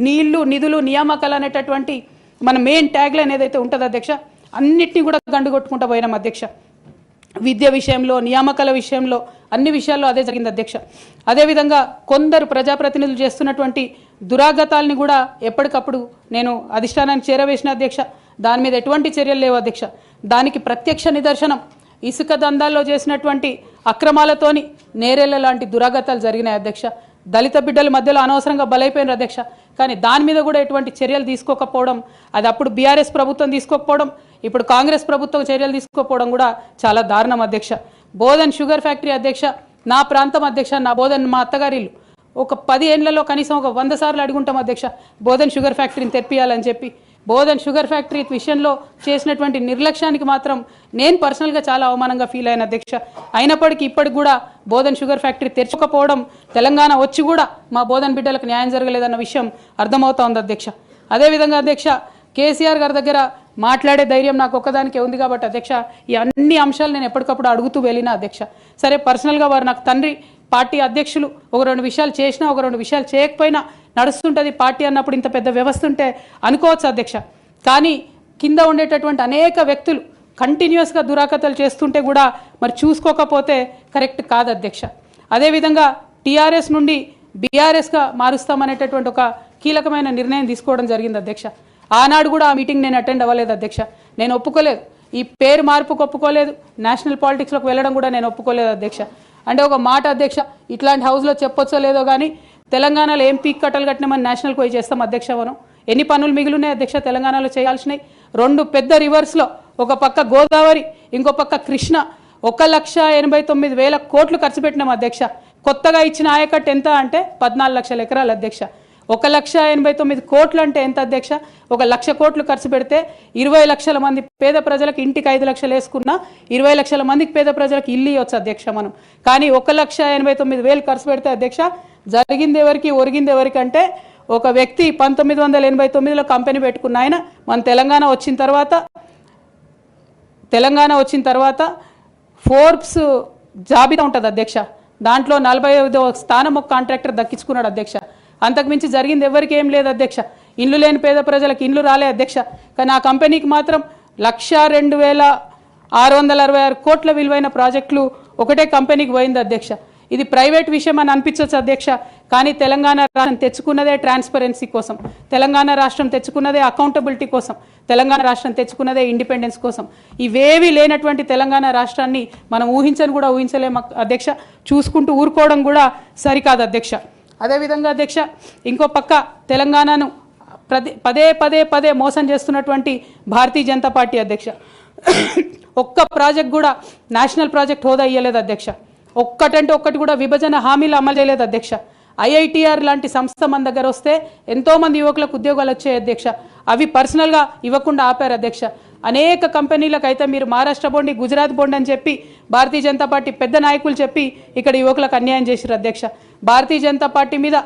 నీళ్లు నిధులు నియామకాలు అనేటటువంటి మన మెయిన్ ట్యాగ్ లైన్ ఏదైతే ఉంటుందో అధ్యక్ష, అన్నిటినీ కూడా గండుగొట్టుకుంటూ పోయినాం అధ్యక్ష. విద్య విషయంలో, నియామకాల విషయంలో, అన్ని విషయాల్లో అదే జరిగింది అధ్యక్ష. అదేవిధంగా కొందరు ప్రజాప్రతినిధులు చేస్తున్నటువంటి దురాగతాలని కూడా ఎప్పటికప్పుడు నేను అధిష్టానానికి చేరవేసిన అధ్యక్ష. దాని మీద ఎటువంటి చర్యలు లేవు అధ్యక్ష. దానికి ప్రత్యక్ష నిదర్శనం ఇసుక దందాల్లో చేసినటువంటి అక్రమాలతోని నేరేళ్ల లాంటి దురాగతాలు జరిగినాయి అధ్యక్ష. దళిత బిడ్డల మధ్యలో అనవసరంగా బలైపోయినారు అధ్యక్ష. కానీ దాని మీద కూడా ఎటువంటి చర్యలు తీసుకోకపోవడం, అది అప్పుడు బీఆర్ఎస్ ప్రభుత్వం తీసుకోకపోవడం, ఇప్పుడు కాంగ్రెస్ ప్రభుత్వం చర్యలు తీసుకోకపోవడం కూడా చాలా దారుణం అధ్యక్ష. బోధన్ షుగర్ ఫ్యాక్టరీ అధ్యక్ష, నా ప్రాంతం అధ్యక్ష, నా బోధన్ మా అత్తగారిల్లు. ఒక 10 ఏళ్లలో కనీసం ఒక 100 సార్లు అడుగుంటాం అధ్యక్ష బోధన్ షుగర్ ఫ్యాక్టరీని తెప్పియాలని చెప్పి. బోధన్ షుగర్ ఫ్యాక్టరీ విషయంలో చేసినటువంటి నిర్లక్ష్యానికి మాత్రం నేను పర్సనల్గా చాలా అవమానంగా ఫీల్ అయిన అధ్యక్ష. అయినప్పటికీ ఇప్పటికి కూడా బోధన్ షుగర్ ఫ్యాక్టరీ తెరచకపోవడం, తెలంగాణ వచ్చి కూడా మా బోధన్ బిడ్డలకు న్యాయం జరగలేదన్న విషయం అర్థమవుతా ఉంది అధ్యక్ష. అదేవిధంగా అధ్యక్ష, కేసీఆర్ గారి దగ్గర మాట్లాడే ధైర్యం నాకు ఒక్కదానికే ఉంది కాబట్టి అధ్యక్ష, ఈ అన్ని అంశాలు నేను ఎప్పటికప్పుడు అడుగుతూ వెళ్ళిన అధ్యక్ష. సరే, పర్సనల్గా వారు నాకు తండ్రి, పార్టీ అధ్యక్షులు, ఒక 2 విషయాలు చేసినా ఒక 2 విషయాలు చేయకపోయినా నడుస్తుంటుంది పార్టీ అన్నప్పుడు, ఇంత పెద్ద వ్యవస్థ ఉంటే అనుకోవచ్చు అధ్యక్ష. కానీ కింద ఉండేటటువంటి అనేక వ్యక్తులు కంటిన్యూస్గా దురాకతలు చేస్తుంటే కూడా మరి చూసుకోకపోతే కరెక్ట్ కాదు అధ్యక్ష. అదేవిధంగా టీఆర్ఎస్ నుండి బీఆర్ఎస్గా మారుస్తామనేటటువంటి ఒక కీలకమైన నిర్ణయం తీసుకోవడం జరిగింది అధ్యక్ష. ఆనాడు కూడా ఆ మీటింగ్ నేను అటెండ్ అవ్వలేదు అధ్యక్ష. నేను ఒప్పుకోలేదు, ఈ పేరు మార్పుకు ఒప్పుకోలేదు, నేషనల్ పాలిటిక్స్లోకి వెళ్ళడం కూడా నేను ఒప్పుకోలేదు అధ్యక్ష. అంటే ఒక మాట అధ్యక్ష, ఇట్లాంటి హౌస్లో చెప్పొచ్చో లేదో కానీ తెలంగాణలో ఏం పీక్ కట్టలు కట్టినామని నేషనల్కి పోయి చేస్తాం అధ్యక్ష. మనం ఎన్ని పనులు మిగిలినాయి అధ్యక్ష తెలంగాణలో చేయాల్సినవి? 2 పెద్ద రివర్స్లో, ఒక పక్క గోదావరి, ఇంకో పక్క కృష్ణ, 1,89,000 కోట్లు ఖర్చు పెట్టినాం అధ్యక్ష. కొత్తగా ఇచ్చిన ఆయకట్టు ఎంత అంటే 14 లక్షల ఎకరాలు అధ్యక్ష. 1,89,000 కోట్లు అంటే ఎంత అధ్యక్ష? 1,00,000 కోట్లు ఖర్చు పెడితే 20 లక్షల మంది పేద ప్రజలకు ఇంటికి 5 లక్షలు వేసుకున్నా 20 లక్షల మందికి పేద ప్రజలకు ఇల్లు ఇవ్వచ్చు అధ్యక్ష మనం. కానీ 1,89,000 ఖర్చు పెడితే అధ్యక్ష జరిగింది ఎవరికి, ఒరిగింది ఎవరికి అంటే, ఒక వ్యక్తి 1989లో కంపెనీ పెట్టుకున్న ఆయన మన తెలంగాణ వచ్చిన తర్వాత ఫోర్బ్స్ జాబితా ఉంటుంది అధ్యక్ష. దాంట్లో 45వ స్థానం ఒక కాంట్రాక్టర్ దక్కించుకున్నాడు అధ్యక్ష. అంతకుమించి జరిగింది ఎవరికి ఏం లేదు అధ్యక్ష. ఇండ్లు లేని పేద ప్రజలకు ఇండ్లు రాలే అధ్యక్ష. కానీ ఆ కంపెనీకి మాత్రం 1,02,666 కోట్ల విలువైన ప్రాజెక్టులు ఒకటే కంపెనీకి పోయింది అధ్యక్ష. ఇది ప్రైవేట్ విషయం అని అనిపించవచ్చు అధ్యక్ష. కానీ తెలంగాణ రాష్ట్రం తెచ్చుకున్నదే ట్రాన్స్పరెన్సీ కోసం, తెలంగాణ రాష్ట్రం తెచ్చుకున్నదే అకౌంటబిలిటీ కోసం, తెలంగాణ రాష్ట్రం తెచ్చుకున్నదే ఇండిపెండెన్స్ కోసం. ఇవేవి లేనటువంటి తెలంగాణ రాష్ట్రాన్ని మనం ఊహించని కూడా ఊహించలేము అధ్యక్ష. చూసుకుంటూ ఊరుకోవడం కూడా సరికాదు అధ్యక్ష. అదేవిధంగా అధ్యక్ష, ఇంకో పక్క తెలంగాణను పదే మోసం చేస్తున్నటువంటి భారతీయ జనతా పార్టీ అధ్యక్ష, ఒక్క ప్రాజెక్ట్ కూడా నేషనల్ ప్రాజెక్ట్ హోదా ఇయ్యలేదు అధ్యక్ష. ఒక్కటంటే ఒక్కటి కూడా విభజన హామీలు అమలు చేయలేదు అధ్యక్ష. IITR లాంటి సంస్థ మన దగ్గర వస్తే ఎంతోమంది యువకులకు ఉద్యోగాలు వచ్చాయి అధ్యక్ష. అవి పర్సనల్గా ఇవ్వకుండా ఆపారు అధ్యక్ష. అనేక కంపెనీలకు అయితే మీరు మహారాష్ట్ర బోండి, గుజరాత్ బోండి అని చెప్పి భారతీయ జనతా పార్టీ పెద్ద నాయకులు చెప్పి ఇక్కడ యువకులకు అన్యాయం చేశారు అధ్యక్ష. భారతీయ జనతా పార్టీ మీద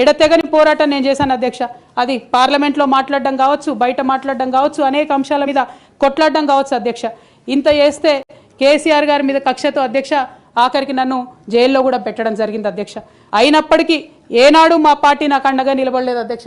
ఎడతెగని పోరాటం నేను చేశాను అధ్యక్ష. అది పార్లమెంట్లో మాట్లాడడం కావచ్చు, బయట మాట్లాడడం కావచ్చు, అనేక అంశాల మీద కొట్లాడడం కావచ్చు అధ్యక్ష. ఇంత చేస్తే కేసీఆర్ గారి మీద కక్షతో అధ్యక్ష ఆఖరికి నన్ను జైల్లో కూడా పెట్టడం జరిగింది అధ్యక్ష. అయినప్పటికీ ఏనాడు మా పార్టీ నాకు అండగా నిలబడలేదు అధ్యక్ష.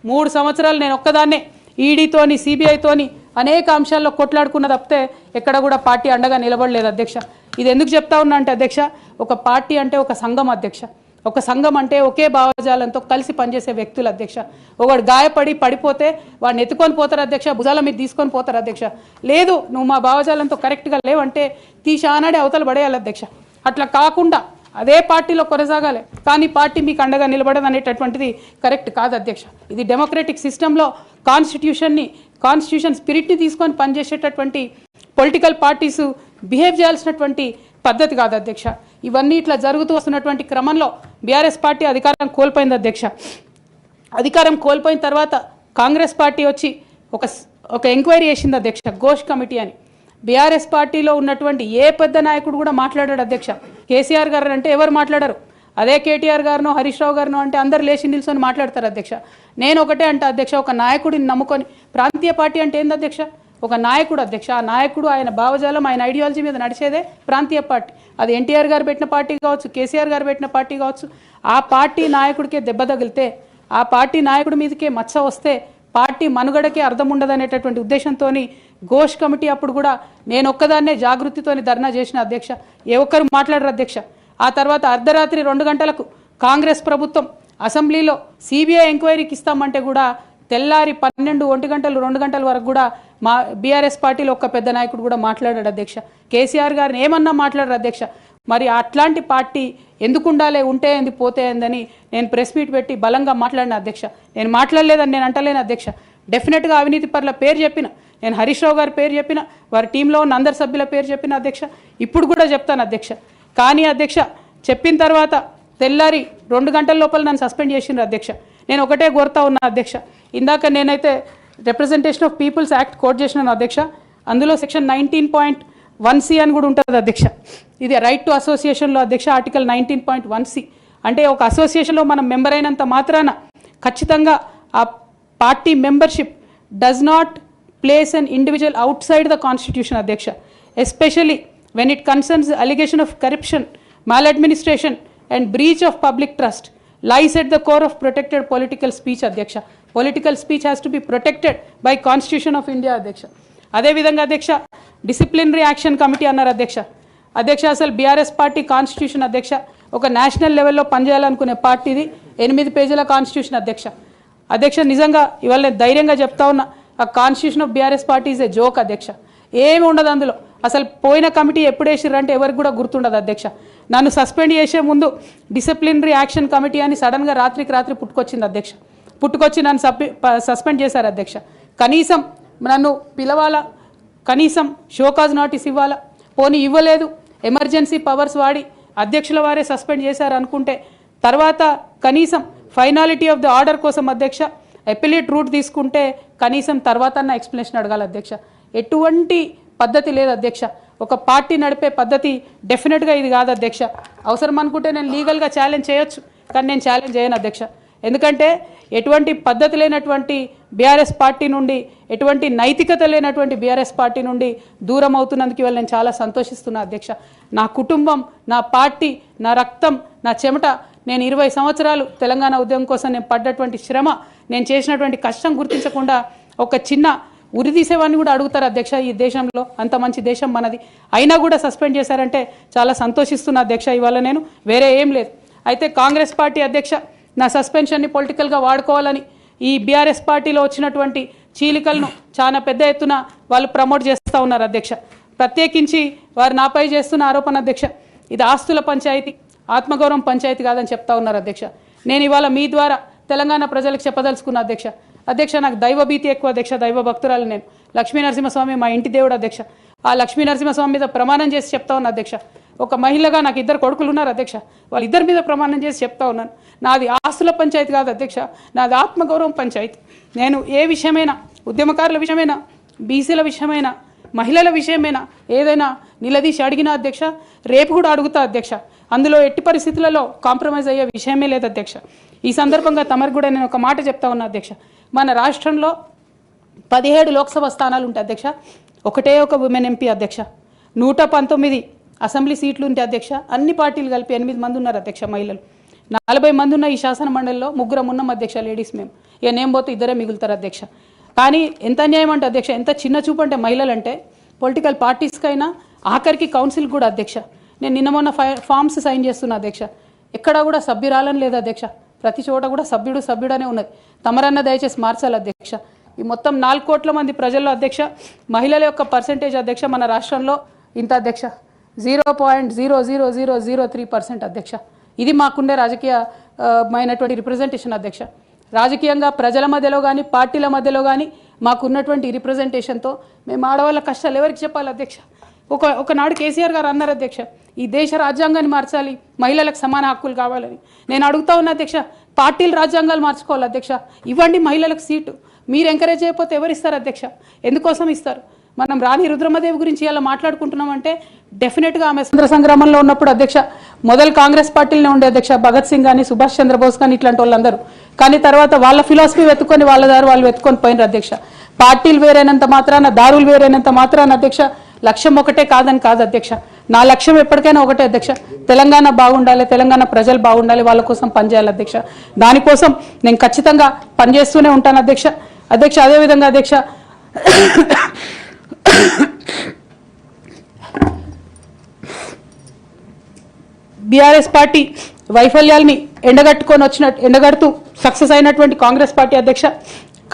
3 సంవత్సరాలు నేను ఒక్కదాన్నే ఈడీతోని, సిబిఐతోని అనేక అంశాల్లో కొట్లాడుకున్న తప్పితే ఎక్కడ కూడా పార్టీ అండగా నిలబడలేదు అధ్యక్ష. ఇది ఎందుకు చెప్తా ఉన్నా అంటే అధ్యక్ష, ఒక పార్టీ అంటే ఒక సంఘం అధ్యక్ష. ఒక సంఘం అంటే ఒకే భావజాలంతో కలిసి పనిచేసే వ్యక్తులు అధ్యక్ష. ఒకడు గాయపడి పడిపోతే వాడిని ఎత్తుకొని పోతారు అధ్యక్ష, భుజాల మీద తీసుకొని పోతారు అధ్యక్ష. లేదు, నువ్వు మా భావజాలంతో కరెక్ట్గా లేవంటే తీసి ఆనాడే అవతల పడేయాలి అధ్యక్ష. అట్లా కాకుండా అదే పార్టీలో కొనసాగాలి, కానీ పార్టీ మీకు అండగా నిలబడదు అనేటటువంటిది కరెక్ట్ కాదు అధ్యక్ష. ఇది డెమోక్రటిక్ సిస్టంలో కాన్స్టిట్యూషన్ స్పిరిట్ని తీసుకొని పనిచేసేటటువంటి పొలిటికల్ పార్టీస్ బిహేవ్ చేయాల్సినటువంటి పద్ధతి కాదు అధ్యక్ష. ఇవన్నీ ఇట్లా జరుగుతూ వస్తున్నటువంటి క్రమంలో బీఆర్ఎస్ పార్టీ అధికారం కోల్పోయింది అధ్యక్ష. అధికారం కోల్పోయిన తర్వాత కాంగ్రెస్ పార్టీ వచ్చి ఒక ఎంక్వైరీ చేసింది అధ్యక్ష, ఘోష్ కమిటీ అని. బీఆర్ఎస్ పార్టీలో ఉన్నటువంటి ఏ పెద్ద నాయకుడు కూడా మాట్లాడాడు అధ్యక్ష. కేసీఆర్ గారు అంటే ఎవరు మాట్లాడారు? అదే కేటీఆర్ గారినో హరీష్ రావు గారినో అంటే అందరు లేచి నిల్చొని మాట్లాడతారు అధ్యక్ష. నేను ఒకటే అంటే అధ్యక్ష, ఒక నాయకుడిని నమ్ముకొని ప్రాంతీయ పార్టీ అంటే ఏంది అధ్యక్ష? ఒక నాయకుడు అధ్యక్ష, ఆ నాయకుడు ఆయన భావజాలం ఆయన ఐడియాలజీ మీద నడిచేదే ప్రాంతీయ పార్టీ. అది ఎన్టీఆర్ గారు పెట్టిన పార్టీ కావచ్చు, కేసీఆర్ గారు పెట్టిన పార్టీ కావచ్చు. ఆ పార్టీ నాయకుడికే దెబ్బ తగిలితే, ఆ పార్టీ నాయకుడి మీదకే మచ్చ వస్తే పార్టీ మనుగడకే అర్థం ఉండదనేటటువంటి ఉద్దేశంతో ఘోష్ కమిటీ అప్పుడు కూడా నేను ఒక్కదాన్నే జాగృతితోని ధర్నా చేసిన అధ్యక్ష. ఏ ఒక్కరు మాట్లాడరు అధ్యక్ష. ఆ తర్వాత అర్ధరాత్రి 2 గంటలకు కాంగ్రెస్ ప్రభుత్వం అసెంబ్లీలో సిబిఐ ఎంక్వైరీకి ఇస్తామంటే కూడా తెల్లారి 12, 1 గంటలు 2 గంటల వరకు కూడా మా బీఆర్ఎస్ పార్టీలో ఒక్క పెద్ద నాయకుడు కూడా మాట్లాడాడు అధ్యక్ష. కేసీఆర్ గారిని ఏమన్నా మాట్లాడారు అధ్యక్ష. మరి అట్లాంటి పార్టీ ఎందుకు ఉండాలి, ఉంటే ఏంది పోతే ఏందని నేను ప్రెస్ మీట్ పెట్టి బలంగా మాట్లాడిన అధ్యక్ష. నేను మాట్లాడలేదని నేను అంటలేను అధ్యక్ష. డెఫినెట్గా అవినీతి పరుల పేరు చెప్పిన, నేను హరీష్ రావు గారి పేరు చెప్పిన, వారి టీంలో ఉన్న అందరి సభ్యుల పేరు చెప్పిన అధ్యక్ష. ఇప్పుడు కూడా చెప్తాను అధ్యక్ష. కానీ అధ్యక్ష చెప్పిన తర్వాత తెల్లారి 2 గంటల లోపల నన్ను సస్పెండ్ చేసిండ్రు అధ్యక్ష. నేను ఒకటే కోరుతా ఉన్నా అధ్యక్ష. ఇందాక నేనైతే representation of peoples act quote చేసినాను అధ్యక్ష. అందులో సెక్షన్ 19.1C అని కూడా ఉంటుంది అధ్యక్ష. ఇది రైట్ టు అసోసియేషన్లో అధ్యక్ష ఆర్టికల్ 19.1C. అంటే ఒక అసోసియేషన్లో మనం మెంబర్ అయినంత మాత్రాన ఖచ్చితంగా ఆ party membership does not place an individual outside the constitution అధ్యక్ష. Especially when it concerns the allegation of corruption, maladministration and breach of public trust lies at the core of protected political speech adhyaksha. Political speech has to be protected by Constitution of India adhyaksha. అదే విధంగా అధ్యక్ష disciplinary action committee అన్నారు అధ్యక్ష. అధ్యక్ష అసలు BRS party constitution అధ్యక్ష ఒక national లెవెల్లో పనిచేయాలనుకునే పార్టీది 8 పేజీల కాన్స్టిట్యూషన్ అధ్యక్ష. అధ్యక్ష నిజంగా ఇవాళ నేను ధైర్యంగా చెప్తా ఉన్నా, ఆ constitution of BRS party is a joke అధ్యక్ష. ఏమి ఉండదు అందులో. అసలు పోయిన కమిటీ ఎప్పుడు వేసిర్రంటే ఎవరికి కూడా గుర్తుండదు అధ్యక్ష. నన్ను సస్పెండ్ చేసే ముందు డిసిప్లినరీ యాక్షన్ కమిటీ అని సడన్గా రాత్రికి రాత్రి పుట్టుకొచ్చింది అధ్యక్ష. పుట్టుకొచ్చి నన్ను సస్పెండ్ చేశారు అధ్యక్ష. కనీసం నన్ను పిలవాలా, కనీసం షోకాజ్ నోటీస్ ఇవ్వాలా, పోనీ ఇవ్వలేదు. ఎమర్జెన్సీ పవర్స్ వాడి అధ్యక్షుల వారే సస్పెండ్ చేశారు అనుకుంటే తర్వాత కనీసం ఫైనాలిటీ ఆఫ్ ద ఆర్డర్ కోసం అధ్యక్ష అపిలేట్ రూట్ తీసుకుంటే కనీసం తర్వాత ఎక్స్ప్లెనేషన్ అడగాలి అధ్యక్ష. ఎటువంటి పద్ధతి లేదు అధ్యక్ష. ఒక పార్టీ నడిపే పద్ధతి డెఫినెట్గా ఇది కాదు అధ్యక్ష. అవసరం అనుకుంటే నేను లీగల్గా ఛాలెంజ్ చేయొచ్చు, కానీ నేను ఛాలెంజ్ చేయను అధ్యక్ష. ఎందుకంటే ఎటువంటి పద్ధతి లేనటువంటి బీఆర్ఎస్ పార్టీ నుండి, ఎటువంటి నైతికత లేనటువంటి బీఆర్ఎస్ పార్టీ నుండి దూరం అవుతున్నందుకు ఇవాళ నేను చాలా సంతోషిస్తున్నా అధ్యక్ష. నా కుటుంబం, నా పార్టీ, నా రక్తం, నా చెమట, నేను 20 సంవత్సరాలు తెలంగాణ ఉద్యమం కోసం నేను పడ్డటువంటి శ్రమ, నేను చేసినటువంటి కష్టం గుర్తించకుండా ఒక చిన్న ఉరి తీసేవాడిని కూడా అడుగుతారు అధ్యక్ష. ఈ దేశంలో అంత మంచి దేశం మనది, అయినా కూడా సస్పెండ్ చేశారంటే చాలా సంతోషిస్తున్నా అధ్యక్ష. ఇవాళ నేను వేరే ఏం లేదు. అయితే కాంగ్రెస్ పార్టీ అధ్యక్ష నా సస్పెన్షన్ని పొలిటికల్గా వాడుకోవాలని ఈ బీఆర్ఎస్ పార్టీలో వచ్చినటువంటి చీలికలను చాలా పెద్ద ఎత్తున వాళ్ళు ప్రమోట్ చేస్తూ ఉన్నారు అధ్యక్ష. ప్రత్యేకించి వారు నాపై చేస్తున్న ఆరోపణ అధ్యక్ష, ఇది ఆస్తుల పంచాయతీ, ఆత్మగౌరవం పంచాయతీ కాదని చెప్తా ఉన్నారు అధ్యక్ష. నేను ఇవాళ మీ ద్వారా తెలంగాణ ప్రజలకు చెప్పదలుచుకున్న అధ్యక్ష. అధ్యక్ష నాకు దైవభీతి ఎక్కువ అధ్యక్ష, దైవ భక్తురాలు నేను. లక్ష్మీ నరసింహస్వామి మా ఇంటి దేవుడు అధ్యక్ష. ఆ లక్ష్మీ నరసింహస్వామి మీద ప్రమాణం చేసి చెప్తా ఉన్నా అధ్యక్ష. ఒక మహిళగా నాకు 2 కొడుకులు ఉన్నారు అధ్యక్ష. వాళ్ళిద్దరి మీద ప్రమాణం చేసి చెప్తా ఉన్నాను, నాది ఆస్తుల పంచాయతీ కాదు అధ్యక్ష, నాది ఆత్మగౌరవం పంచాయతీ. నేను ఏ విషయమైనా, ఉద్యమకారుల విషయమైనా, బీసీల విషయమైనా, మహిళల విషయమైనా ఏదైనా నిలదీసి అడిగినా అధ్యక్ష, రేపు కూడా అడుగుతా అధ్యక్ష. అందులో ఎట్టి పరిస్థితులలో కాంప్రమైజ్ అయ్యే విషయమే లేదు అధ్యక్ష. ఈ సందర్భంగా తమరు కూడా నేను ఒక మాట చెప్తా ఉన్నా అధ్యక్ష. మన రాష్ట్రంలో 17 లోక్సభ స్థానాలు ఉంటాయి అధ్యక్ష, ఒకటే ఒక ఉమెన్ ఎంపీ అధ్యక్ష. 119 అసెంబ్లీ సీట్లు ఉంటాయి అధ్యక్ష. అన్ని పార్టీలు కలిపి 8 మంది ఉన్నారు అధ్యక్ష మహిళలు. 40 మంది ఉన్న ఈ శాసన మండలిలో 3 ఉన్నాం అధ్యక్ష లేడీస్. మేము ఇక నేను పోతే 2 మిగులుతారు అధ్యక్ష. కానీ ఎంత అన్యాయం అంటే అధ్యక్ష, ఎంత చిన్న చూపు అంటే మహిళలు అంటే పొలిటికల్ పార్టీస్కైనా ఆఖరికి కౌన్సిల్ కూడా అధ్యక్ష. నేను నిన్న మొన్న ఫామ్స్ సైన్ చేస్తున్నా అధ్యక్ష, ఎక్కడా కూడా సభ్యురాలని లేదు అధ్యక్ష. ప్రతి చోట కూడా సభ్యుడనే ఉన్నది. తమరన్న దయచేసి మార్చాలి అధ్యక్ష. ఈ మొత్తం 4 కోట్ల మంది ప్రజల్లో అధ్యక్ష మహిళల యొక్క పర్సెంటేజ్ అధ్యక్ష మన రాష్ట్రంలో ఇంత అధ్యక్ష, 0.00003% అధ్యక్ష. ఇది మాకుండే రాజకీయమైనటువంటి రిప్రజెంటేషన్ అధ్యక్ష. రాజకీయంగా ప్రజల మధ్యలో కానీ పార్టీల మధ్యలో కానీ మాకున్నటువంటి రిప్రజెంటేషన్తో మేము ఆడవాళ్ళ కష్టాలు ఎవరికి చెప్పాలి అధ్యక్ష. ఒకనాడు కేసీఆర్ గారు అన్నారు అధ్యక్ష, ఈ దేశ రాజ్యాంగాన్ని మార్చాలి, మహిళలకు సమాన హక్కులు కావాలని. నేను అడుగుతా ఉన్నా అధ్యక్ష, పార్టీలు రాజ్యాంగాలు మార్చుకోవాలి అధ్యక్ష. ఇవ్వండి మహిళలకు సీటు. మీరు ఎంకరేజ్ చేయకపోతే ఎవరు ఇస్తారు అధ్యక్ష? ఎందుకోసం ఇస్తారు? మనం రాణి రుద్రమదేవి గురించి ఇలా మాట్లాడుకుంటున్నామంటే డెఫినెట్గా ఆమె స్వతంత్ర సంగ్రామంలో ఉన్నప్పుడు అధ్యక్ష మొదలు కాంగ్రెస్ పార్టీలోనే ఉండే అధ్యక్ష భగత్ సింగ్ కానీ సుభాష్ చంద్రబోస్ కానీ ఇట్లాంటి వాళ్ళందరూ. కానీ తర్వాత వాళ్ళ ఫిలాసఫీ వెతుక్కొని వాళ్ళ దారి వాళ్ళు వెతుక్కొని పోయినారు అధ్యక్ష. పార్టీలు వేరైనంత మాత్రాన దారులు వేరైనంత మాత్రాన అధ్యక్ష లక్ష్యం ఒకటే కాదని కాదు అధ్యక్ష. నా లక్ష్యం ఎప్పటికైనా ఒకటే అధ్యక్ష, తెలంగాణ బాగుండాలి, తెలంగాణ ప్రజలు బాగుండాలి, వాళ్ళ కోసం పనిచేయాలి అధ్యక్ష. దానికోసం నేను ఖచ్చితంగా పనిచేస్తూనే ఉంటాను అధ్యక్ష. అదేవిధంగా అధ్యక్ష బీఆర్ఎస్ పార్టీ వైఫల్యాల్ని ఎండగడుతూ సక్సెస్ అయినటువంటి కాంగ్రెస్ పార్టీ అధ్యక్ష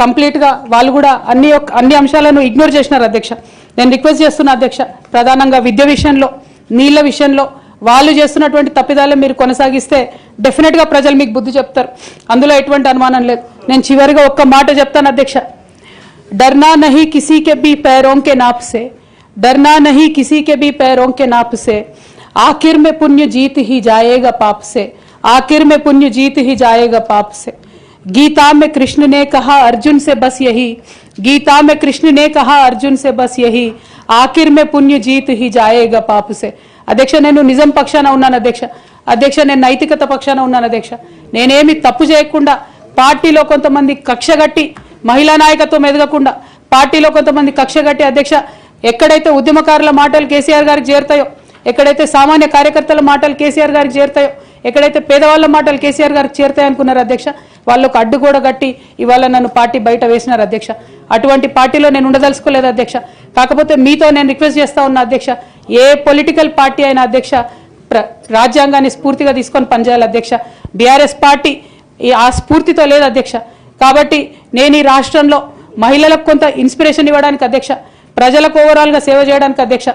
కంప్లీట్గా వాళ్ళు కూడా అన్ని అంశాలను ఇగ్నోర్ చేసినారు అధ్యక్ష. నేను రిక్వెస్ట్ చేస్తున్నా అధ్యక్ష, ప్రధానంగా విద్య విషయంలో, నీళ్ల విషయంలో వాళ్ళు చేస్తున్నటువంటి తప్పిదాలు మీరు కొనసాగిస్తే డెఫినెట్గా ప్రజలు మీకు బుద్ధి చెప్తారు, అందులో ఎటువంటి అనుమానం లేదు. నేను చివరిగా ఒక్క మాట చెప్తాను అధ్యక్ష, डरना नहीं किसी के भी पैरों के नाप से, डरना नहीं किसी के भी पैरों के नाप से, आखिर में पुण्य जीत ही जाएगा पाप से, आखिर में पुण्य जीत ही जाएगा पाप से. गीता में कृष्ण ने कहा अर्जुन से बस यही, गीता में कृष्ण ने कहा अर्जुन से बस यही, आखिर में पुण्य जीत ही जाएगा पाप से. అధ్యక్ష నేను నిజం పక్షాన ఉన్నాను అధ్యక్ష నేను నైతికత పక్షాన ఉన్నాను అధ్యక్ష. నేనేమి తప్పు చేయకుండా పార్టీలో కొంతమంది కక్షగట్టి మహిళా నాయకత్వం ఎదగకుండా పార్టీలో కొంతమంది కక్షగట్టి అధ్యక్ష ఎక్కడైతే ఉద్యమకారుల మాటలు కేసీఆర్ గారికి చేరుతాయో, ఎక్కడైతే సామాన్య కార్యకర్తల మాటలు కేసీఆర్ గారికి చేరుతాయో, ఎక్కడైతే పేదవాళ్ళ మాటలు కేసీఆర్ గారికి చేరుతాయి అనుకున్నారు అధ్యక్ష, వాళ్ళకు అడ్డు కూడా కట్టి ఇవాళ నన్ను పార్టీ బయట వేసినారు అధ్యక్ష. అటువంటి పార్టీలో నేను ఉండదలుచుకోలేదు అధ్యక్ష. కాకపోతే మీతో నేను రిక్వెస్ట్ చేస్తా ఉన్నా అధ్యక్ష, ఏ పొలిటికల్ పార్టీ అయినా అధ్యక్ష రాజ్యాంగాన్ని స్ఫూర్తిగా తీసుకొని పనిచేయాలి అధ్యక్ష. బీఆర్ఎస్ పార్టీ ఆ స్ఫూర్తితో లేదు అధ్యక్ష. కాబట్టి నేను ఈ రాష్ట్రంలో మహిళలకు కొంత ఇన్స్పిరేషన్ ఇవ్వడానికి అధ్యక్ష, ప్రజలకు ఓవరాల్గా సేవ చేయడానికి అధ్యక్ష,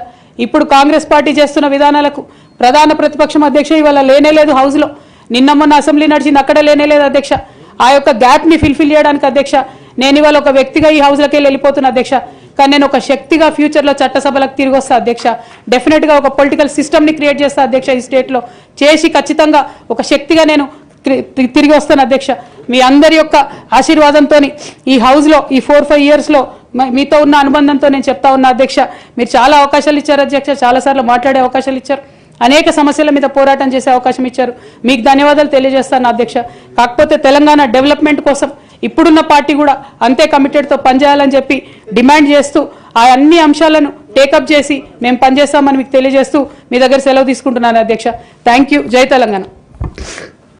ఇప్పుడు కాంగ్రెస్ పార్టీ చేస్తున్న విధానాలకు ప్రధాన ప్రతిపక్షం అధ్యక్ష ఇవాళ లేనేలేదు హౌస్లో, నిన్న మొన్న అసెంబ్లీ నడిచింది అక్కడ లేనేలేదు అధ్యక్ష. ఆ యొక్క గ్యాప్ని ఫిల్ఫిల్ చేయడానికి అధ్యక్ష నేను ఇవాళ ఒక వ్యక్తిగా ఈ హౌస్లోకి వెళ్ళిపోతున్నా అధ్యక్ష. కానీ నేను ఒక శక్తిగా ఫ్యూచర్లో చట్టసభలకు తిరిగి వస్తా అధ్యక్ష. డెఫినెట్గా ఒక పొలిటికల్ సిస్టమ్ని క్రియేట్ చేస్తా అధ్యక్ష ఈ స్టేట్లో, చేసి ఖచ్చితంగా ఒక శక్తిగా నేను తిరిగి వస్తాను అధ్యక్ష. మీ అందరి యొక్క ఆశీర్వాదంతో ఈ హౌస్లో ఈ 4-5 ఇయర్స్లో మీతో ఉన్న అనుబంధంతో నేను చెప్తా ఉన్నా అధ్యక్ష, మీరు చాలా అవకాశాలు ఇచ్చారు అధ్యక్ష, చాలాసార్లు మాట్లాడే అవకాశాలు ఇచ్చారు, అనేక సమస్యల మీద పోరాటం చేసే అవకాశం ఇచ్చారు, మీకు ధన్యవాదాలు తెలియజేస్తాను అధ్యక్ష. కాకపోతే తెలంగాణ డెవలప్మెంట్ కోసం ఇప్పుడున్న పార్టీ కూడా అంతే కమిటెడ్తో పనిచేయాలని చెప్పి డిమాండ్ చేస్తూ ఆ అన్ని అంశాలను టేకప్ చేసి మేము పనిచేస్తామని మీకు తెలియజేస్తూ మీ దగ్గర సెలవు తీసుకుంటున్నాను అధ్యక్ష. Thank you. జై తెలంగాణ.